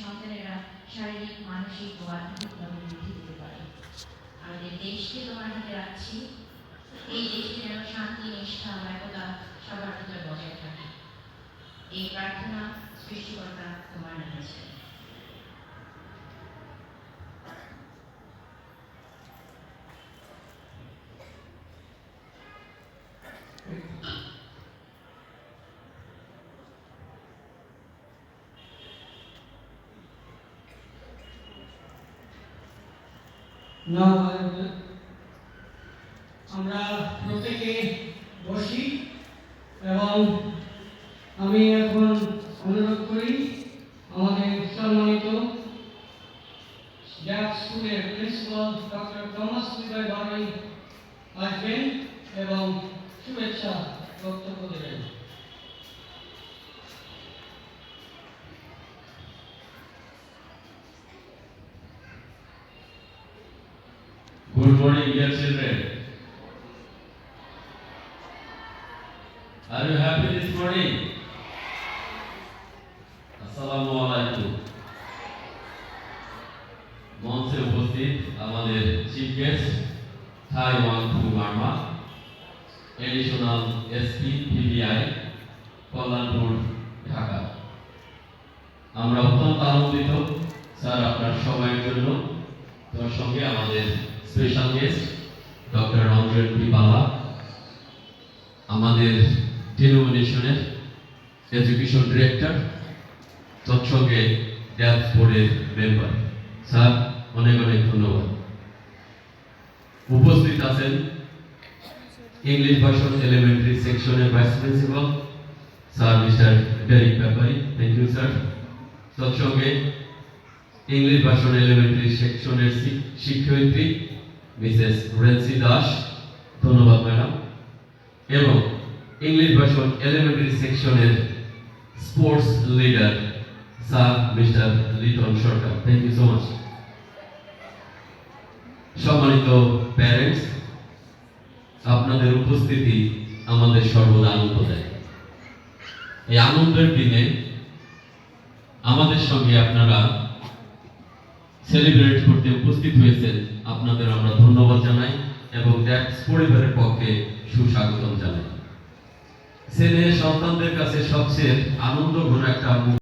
সন্তানেরা শারীরিক, মানসিক ও আধ্যাত্মিকভাবে বৃদ্ধি পেতে পারে। আমাদের দেশকে তোমার হাতে রাখছি, এই দেশে যেন শান্তি, নিষ্ঠা ও একতা সবার ভিতরে বজায় থাকে। এই প্রার্থনা সৃষ্টিকর্তা তোমার নামে চাই। আমরা প্রত্যেকে বসি এবং আমি এখন অনুরোধ করি আমাদের সম্মানিত জ্যাক স্কুলের প্রিন্সিপাল ডক্টর থমাস হৃদয় বাড়ি আসবেন এবং শুভেচ্ছা বক্তব্য দেবেন। Good morning, dear children. Are you happy this morning? Assalamu alaikum. মঞ্চে উপস্থিত আমাদের চিফ গেস্ট থাই ওয়াং থু Marma, additional SP PBI, Kalyanpur, Dhaka. আমরা অত্যন্ত আনন্দিত স্যার আপনার সময়ের জন্য। তার সঙ্গে আমাদের special guest doctor Ranjan P বালা, আমাদের ডিনোমিনেশনের এডুকেশন ডিরেক্টর, তৎসঙ্গে ড্যাপ বোর্ডের মেম্বার। স্যার অনেক অনেক ধন্যবাদ। উপস্থিত আছেন ইংলিশ ভাষণ এলিমেন্টারি সেকশনের vice principal sir mister Derrick Byapari, thank you sir. তৎসঙ্গে ইংলিশ ভাষণ এলিমেন্টারি সেকশনের শিক্ষয়িত্রী মিসেস রেন্সি দাস, ধন্যবাদ ম্যাডাম। এবং ইংলিশ ভাষণ এলিমেন্টারি সেকশনের sports leader sir mister Liton Sarkar, thank you so much. সম্মানিত প্যারেন্টস, আপনাদের উপস্থিতি আমাদের সর্বদা আনন্দ দেয়। এই আনন্দের দিনে আমাদের সঙ্গে আপনারা সেলিব্রেট করতে উপস্থিত হয়েছেন, আপনাদের আমরা ধন্যবাদ জানাই এবং ড্যাক্স পরিবারের পক্ষে সুস্বাগতম জানাই। ছেলে সন্তানদের কাছে সবচেয়ে আনন্দঘন একটা